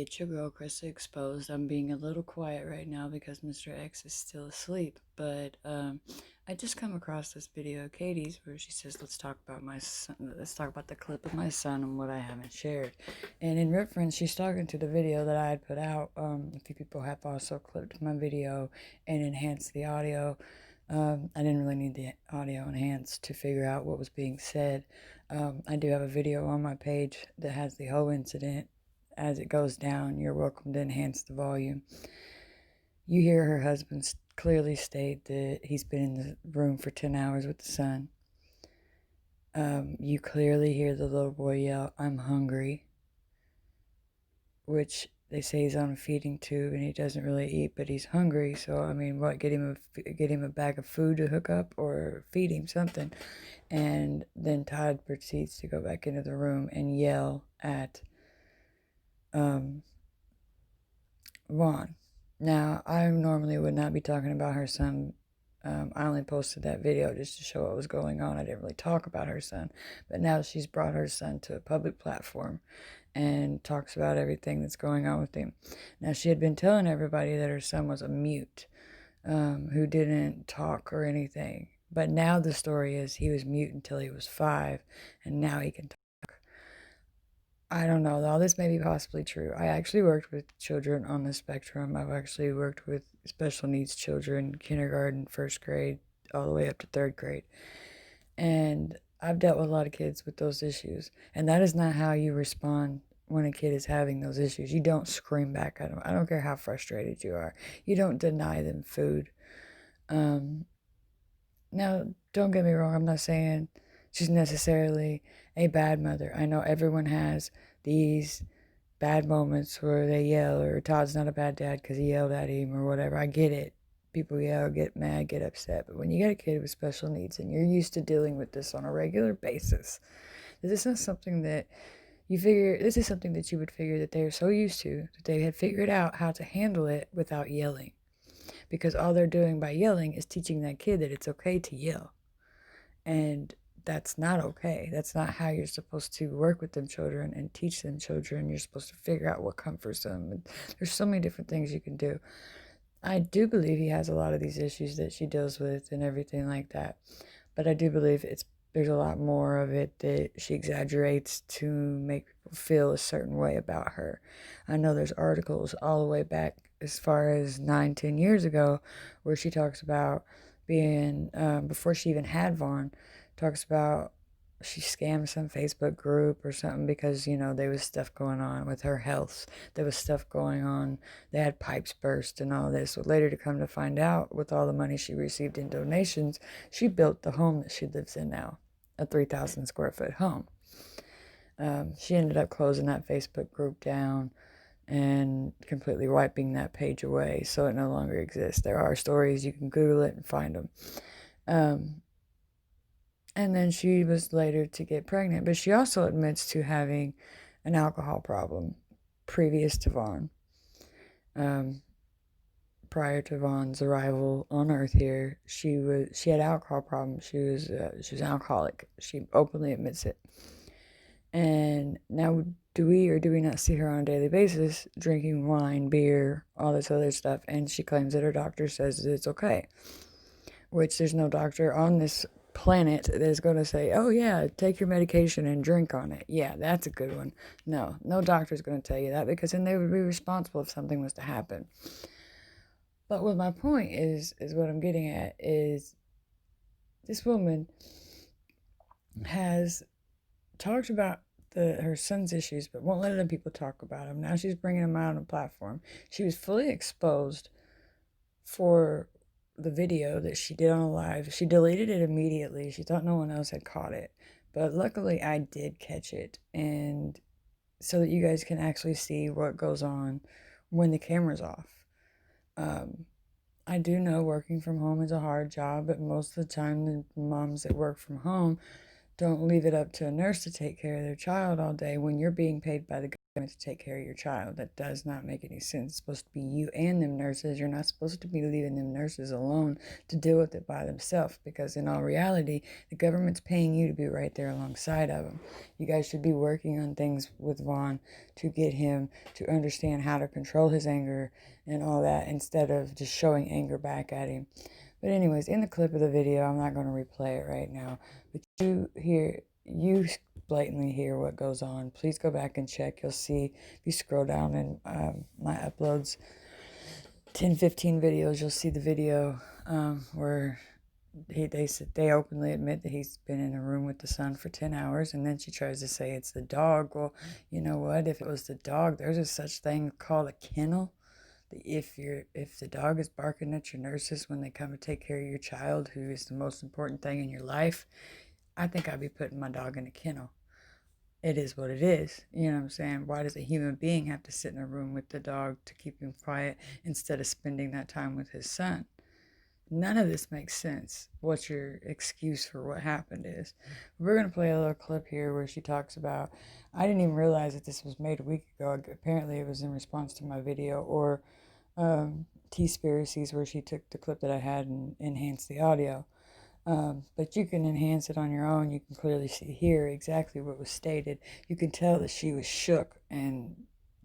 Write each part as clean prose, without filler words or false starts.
it's your girl, XXPOSED. I'm being a little quiet right now because Mr. X is still asleep, but I just come across this video of Katie's where she says, let's talk about my son, let's talk about the clip of my son and what I haven't shared. And in reference, she's talking to the video that I had put out. A few people have also clipped my video and enhanced the audio. I didn't really need the audio enhanced to figure out what was being said. I do have a video on my page that has the whole incident as it goes down. You're welcome to enhance the volume. You hear her husband clearly state that he's been in the room for 10 hours with the son. You clearly hear the little boy yell, "I'm hungry," which they say he's on a feeding tube and he doesn't really eat, but he's hungry. So, I mean, what, get him a bag of food to hook up or feed him something? And then Todd proceeds to go back into the room and yell at Vaughn. Now, I normally would not be talking about her son. I only posted that video just to show what was going on. I didn't really talk about her son. But now she's brought her son to a public platform and talks about everything that's going on with him. Now, she had been telling everybody that her son was a mute, who didn't talk or anything. But now the story is he was mute until he was 5, and now he can talk. I don't know, though. This may be possibly true. I actually worked with children on the spectrum. I've actually worked with special needs children, kindergarten, first grade, all the way up to third grade. And I've dealt with a lot of kids with those issues. And that is not how you respond when a kid is having those issues. You don't scream back at them. I don't care how frustrated you are. You don't deny them food. Now, don't get me wrong. I'm not saying she's necessarily a bad mother. I know everyone has these bad moments where they yell, or Todd's not a bad dad because he yelled at him or whatever. I get it. People yell, get mad, get upset. But when you get a kid with special needs and you're used to dealing with this on a regular basis, this is something that this is something that you would figure that they are so used to that they had figured out how to handle it without yelling. Because all they're doing by yelling is teaching that kid that it's okay to yell. And that's not okay. That's not how you're supposed to work with them children and teach them children. You're supposed to figure out what comforts them. And there's so many different things you can do. I do believe he has a lot of these issues that she deals with and everything like that. But I do believe there's a lot more of it that she exaggerates to make people feel a certain way about her. I know there's articles all the way back as far as 9, 10 years ago where she talks about being, before she even had Vaughn, talks about she scammed some Facebook group or something because, there was stuff going on with her health. There was stuff going on. They had pipes burst and all this. So later to come to find out, with all the money she received in donations, she built the home that she lives in now, a 3,000 square foot home. She ended up closing that Facebook group down and completely wiping that page away so it no longer exists. There are stories, you can Google it and find them. And then she was later to get pregnant, but she also admits to having an alcohol problem previous to Vaughn. Prior to Vaughn's arrival on Earth here, she had alcohol problems. She was an alcoholic. She openly admits it. And now, do we or do we not see her on a daily basis drinking wine, beer, all this other stuff? And she claims that her doctor says that it's okay. Which there's no doctor on this planet that is going to say, oh yeah, take your medication and drink on it. Yeah, that's a good one. No doctor's going to tell you that, because then they would be responsible if something was to happen. But what my point is what I'm getting at is this woman has talked about her son's issues, but won't let other people talk about them. Now she's bringing them out on a platform. She was fully exposed for the video that she did on a live. She deleted it immediately. She thought no one else had caught it. But luckily I did catch it, and so that you guys can actually see what goes on when the camera's off. I do know working from home is a hard job, but most of the time the moms that work from home don't leave it up to a nurse to take care of their child all day when you're being paid by the to take care of your child. That does not make any sense. It's supposed to be you and them nurses. You're not supposed to be leaving them nurses alone to deal with it by themselves, because in all reality, the government's paying you to be right there alongside of them. You guys should be working on things with Vaughn to get him to understand how to control his anger and all that, instead of just showing anger back at him. But anyways, in the clip of the video, I'm not going to replay it right now, but you blatantly hear what goes on. Please go back and check. You'll see, if you scroll down in my uploads, 10-15 videos, you'll see the video where they openly admit that he's been in a room with the son for 10 hours, and then she tries to say it's the dog. Well, you know what? If it was the dog, there's a such thing called a kennel. If the dog is barking at your nurses when they come to take care of your child, who is the most important thing in your life, I think I'd be putting my dog in a kennel. It is what it is. You know what I'm saying? Why does a human being have to sit in a room with the dog to keep him quiet instead of spending that time with his son? None of this makes sense. What your excuse for what happened is. We're going to play a little clip here where she talks about, I didn't even realize that this was made a week ago. Apparently it was in response to my video, or T-Spiracies, where she took the clip that I had and enhanced the audio. But you can enhance it on your own. You can clearly hear exactly what was stated. You can tell that she was shook, and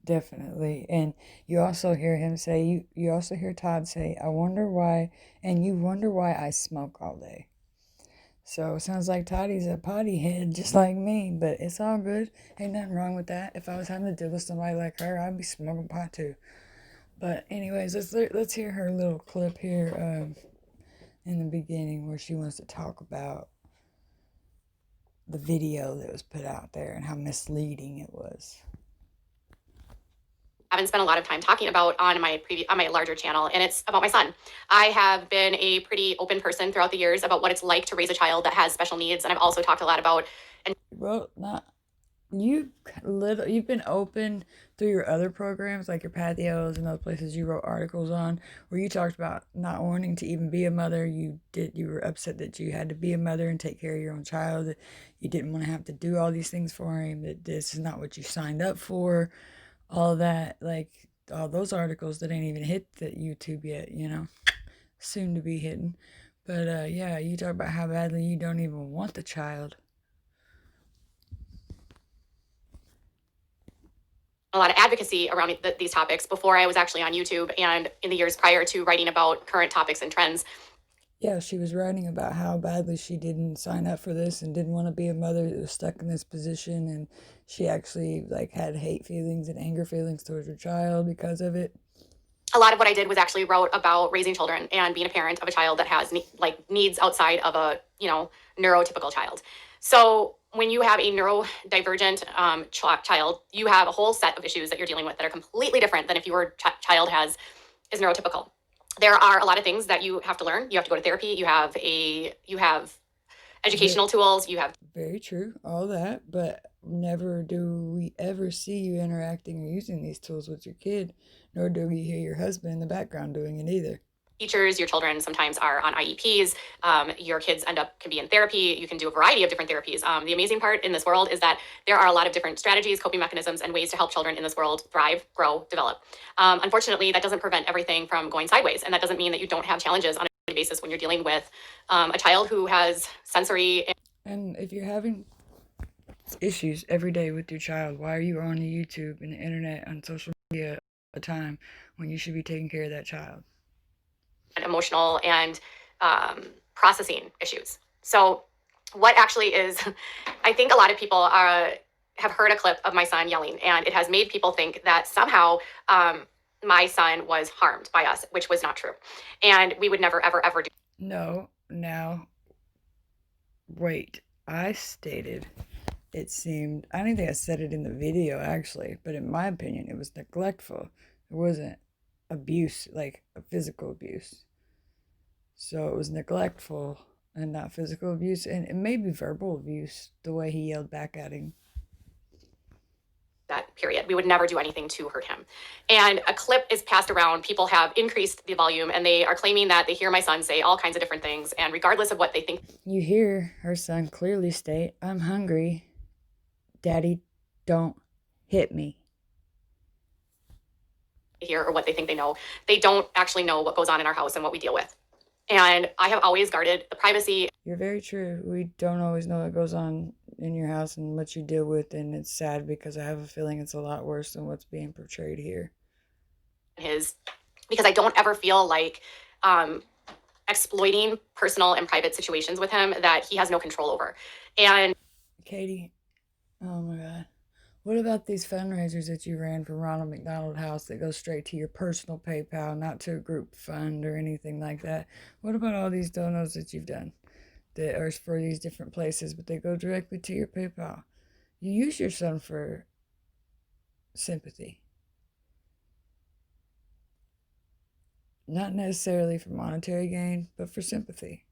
definitely. And you also hear him say, you also hear Todd say, I wonder why, and you wonder why I smoke all day. So it sounds like Toddy's a potty head just like me, but it's all good. Ain't nothing wrong with that. If I was having to deal with somebody like her, I'd be smoking pot too. But anyways, let's hear her little clip here in the beginning, where she wants to talk about the video that was put out there and how misleading it was. I haven't spent a lot of time talking about on my larger channel, and it's about my son. I have been a pretty open person throughout the years about what it's like to raise a child that has special needs, and I've also talked a lot about. Well, you've been open through your other programs, like your patios and other places you wrote articles on, where you talked about not wanting to even be a mother. You were upset that you had to be a mother and take care of your own child, that you didn't want to have to do all these things for him, that this is not what you signed up for, all that, like all those articles that ain't even hit the YouTube yet, soon to be hitting. But yeah, you talk about how badly you don't even want the child. A lot of advocacy around these topics before I was actually on YouTube, and in the years prior to writing about current topics and trends. Yeah, she was writing about how badly she didn't sign up for this and didn't want to be a mother that was stuck in this position, and she actually had hate feelings and anger feelings towards her child because of it. A lot of what I did was actually wrote about raising children and being a parent of a child that has needs outside of a neurotypical child. So when you have a neurodivergent child, you have a whole set of issues that you're dealing with that are completely different than if your child is neurotypical. There are a lot of things that you have to learn. You have to go to therapy. You have educational tools. You have. Very true, all that, but never do we ever see you interacting or using these tools with your kid, nor do we hear your husband in the background doing it either. Teachers, your children sometimes are on IEPs. Your kids can be in therapy. You can do a variety of different therapies. The amazing part in this world is that there are a lot of different strategies, coping mechanisms, and ways to help children in this world thrive, grow, develop. Unfortunately, that doesn't prevent everything from going sideways, and that doesn't mean that you don't have challenges on a daily basis when you're dealing with a child who has sensory. And if you're having issues every day with your child, why are you on the YouTube and the internet and social media all the time when you should be taking care of that child? And emotional and processing issues. So what actually is, I think a lot of people have heard a clip of my son yelling, and it has made people think that somehow my son was harmed by us, which was not true. And we would never, ever, ever do. No, now, wait, I stated, it seemed, I don't think I said it in the video actually, but in my opinion, it was neglectful. It wasn't abuse, like a physical abuse. So it was neglectful and not physical abuse, and it may be verbal abuse, the way he yelled back at him. That period. We would never do anything to hurt him. And a clip is passed around. People have increased the volume, and they are claiming that they hear my son say all kinds of different things, and regardless of what they think. You hear her son clearly state, I'm hungry. Daddy, don't hit me. hear or what they think they know. They don't actually know what goes on in our house and what we deal with. And I have always guarded the privacy. You're very true. We don't always know what goes on in your house and what you deal with, and it's sad because I have a feeling it's a lot worse than what's being portrayed here. Because I don't ever feel like exploiting personal and private situations with him that he has no control over. And Katie, oh my God. What about these fundraisers that you ran for Ronald McDonald House that go straight to your personal PayPal, not to a group fund or anything like that? What about all these donos that you've done that are for these different places, but they go directly to your PayPal? You use your son for sympathy. Not necessarily for monetary gain, but for sympathy.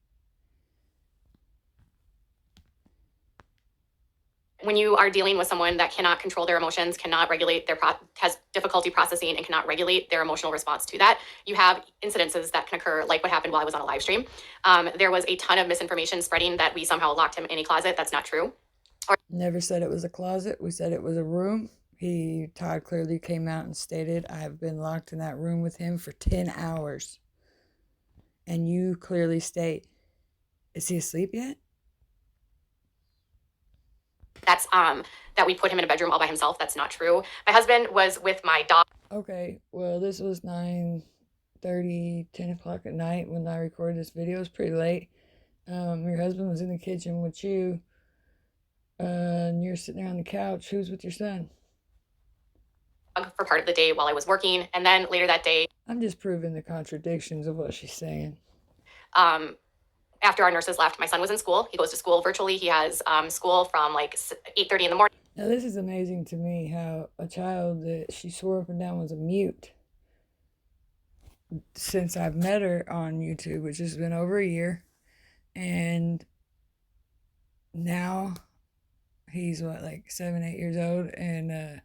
When you are dealing with someone that cannot control their emotions, cannot regulate has difficulty processing and cannot regulate their emotional response to that, you have incidences that can occur, like what happened while I was on a live stream. There was a ton of misinformation spreading that we somehow locked him in a closet. That's not true. Never said it was a closet. We said it was a room. Todd clearly came out and stated, I have been locked in that room with him for 10 hours. And you clearly state, is he asleep yet? That's that we put him in a bedroom all by himself. That's not true. My husband was with my dog. Okay, well, this was 9:30, 10 o'clock at night when I recorded this video. It was pretty late. Your husband was in the kitchen with you, and you're sitting there on the couch. Who's with your son? For part of the day while I was working, and then later that day, I'm just proving the contradictions of what she's saying. After our nurses left, my son was in school. He goes to school virtually. He has school from like 8:30 in the morning. Now, this is amazing to me, how a child that she swore up and down was a mute, since I've met her on YouTube, which has been over a year, and now he's like 7, 8 years old, and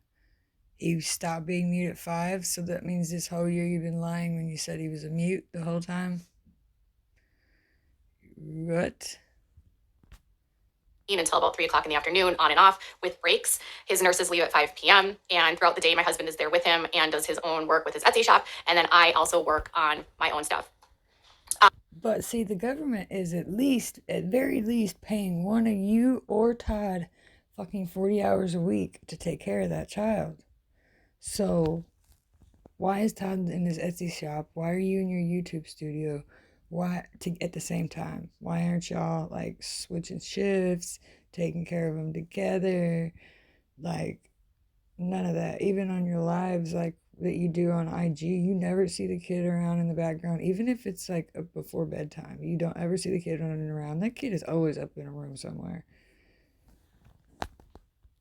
he stopped being mute at 5. So that means this whole year you've been lying when you said he was a mute the whole time. What? Until about 3 o'clock in the afternoon, on and off with breaks. His nurses leave at 5 p.m. And throughout the day, my husband is there with him and does his own work with his Etsy shop. And then I also work on my own stuff. But see, the government is at very least, paying one of you or Todd fucking 40 hours a week to take care of that child. So why is Todd in his Etsy shop? Why are you in your YouTube studio? Why at the same time? Why aren't y'all like switching shifts, taking care of them together? Like, none of that. Even on your lives, like that you do on IG, you never see the kid around in the background. Even if it's like before bedtime, you don't ever see the kid running around. That kid is always up in a room somewhere.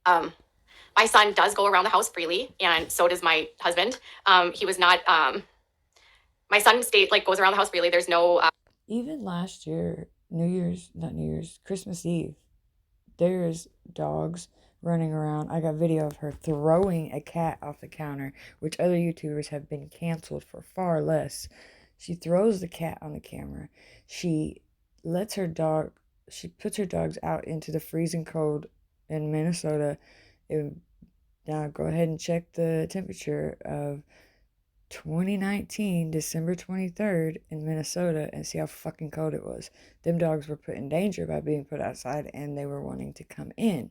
My son does go around the house freely, and so does my husband. He was not. My son goes around the house freely. There's no. Even last year, Christmas Eve, there's dogs running around. I got video of her throwing a cat off the counter, which other YouTubers have been canceled for far less. She throws the cat on the camera. She puts her dogs out into the freezing cold in Minnesota. Now go ahead and check the temperature of 2019, December 23rd in Minnesota, and see how fucking cold it was. Them dogs were put in danger by being put outside, and they were wanting to come in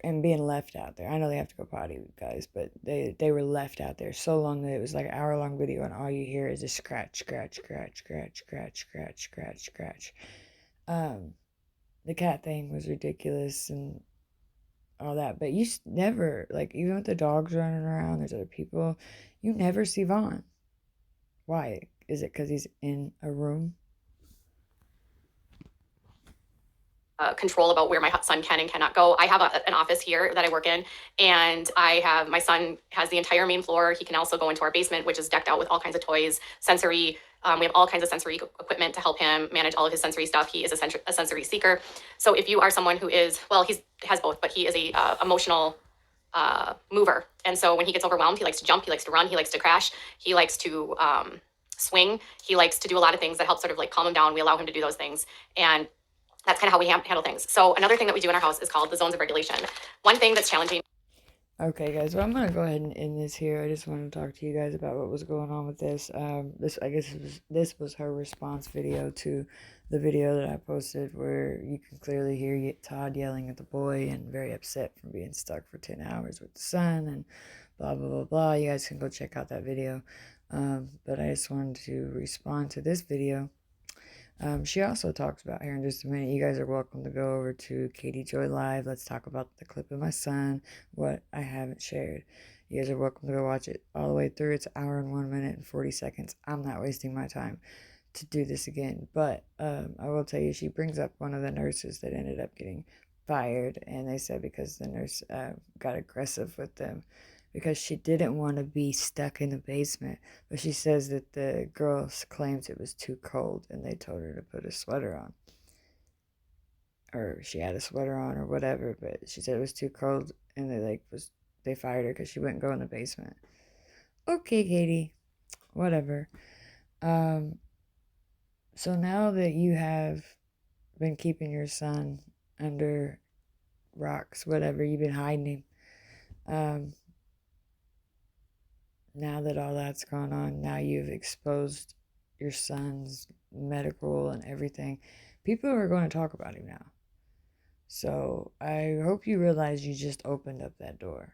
and being left out there. I know they have to go potty, guys, but they were left out there so long that it was like an hour-long video, and all you hear is just scratch, scratch, scratch, scratch, scratch, scratch, scratch, scratch. The cat thing was ridiculous and all that, but you never, like, even with the dogs running around, there's other people, you never see Vaughn. Why? Is it because he's in a room? Control about where my son can and cannot go. I have an office here that I work in, and my son has the entire main floor. He can also go into our basement, which is decked out with all kinds of toys, sensory. We have all kinds of sensory equipment to help him manage all of his sensory stuff. He is a sensory seeker. So if you are someone who is, well, he has both, but he is a emotional mover. And so when he gets overwhelmed, he likes to jump, he likes to run, he likes to crash, he likes to swing, he likes to do a lot of things that help sort of like calm him down. We allow him to do those things. And that's kind of how we handle things. So another thing that we do in our house is called the zones of regulation. One thing that's challenging. Okay, guys. Well, I'm gonna go ahead and end this here. I just wanted to talk to you guys about what was going on with this. This I guess this was her response video to the video that I posted, where you can clearly hear Todd yelling at the boy and very upset from being stuck for 10 hours with the son and blah blah blah blah. You guys can go check out that video. But I just wanted to respond to this video. She also talks about here in just a minute. You guys are welcome to go over to Katie Joy Live. Let's talk about the clip of my son, what I haven't shared. You guys are welcome to go watch it all the way through. It's an hour and 1 minute and 40 seconds. I'm not wasting my time to do this again. But I will tell you, she brings up one of the nurses that ended up getting fired. And they said because the nurse got aggressive with them because she didn't want to be stuck in the basement. But she says that the girl claims it was too cold and they told her to put a sweater on. Or she had a sweater on or whatever, but she said it was too cold and they fired her because she wouldn't go in the basement. Okay, Katie. Whatever. So now that you have been keeping your son under rocks, whatever, you've been hiding him. Now that all that's gone on, now you've exposed your son's medical and everything. People are going to talk about him now. So I hope you realize you just opened up that door.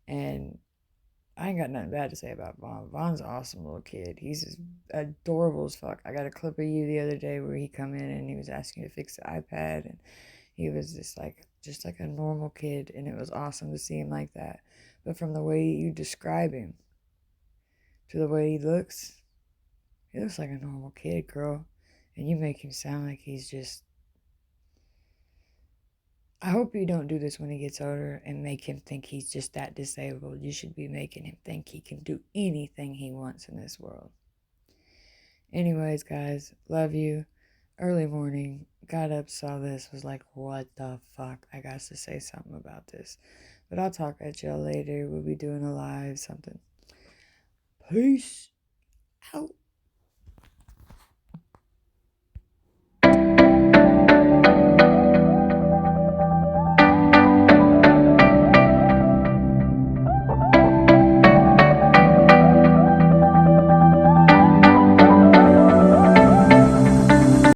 And I ain't got nothing bad to say about Vaughn. Vaughn's an awesome little kid. He's adorable as fuck. I got a clip of you the other day where he come in and he was asking you to fix the iPad, and he was just like a normal kid, and it was awesome to see him like that. But from the way you describe him to the way he looks like a normal kid, girl. And you make him sound like he's just... I hope you don't do this when he gets older and make him think he's just that disabled. You should be making him think he can do anything he wants in this world. Anyways, guys, love you. Early morning, got up, saw this, was like, what the fuck? I got to say something about this. But I'll talk at y'all later. We'll be doing a live something. Peace out.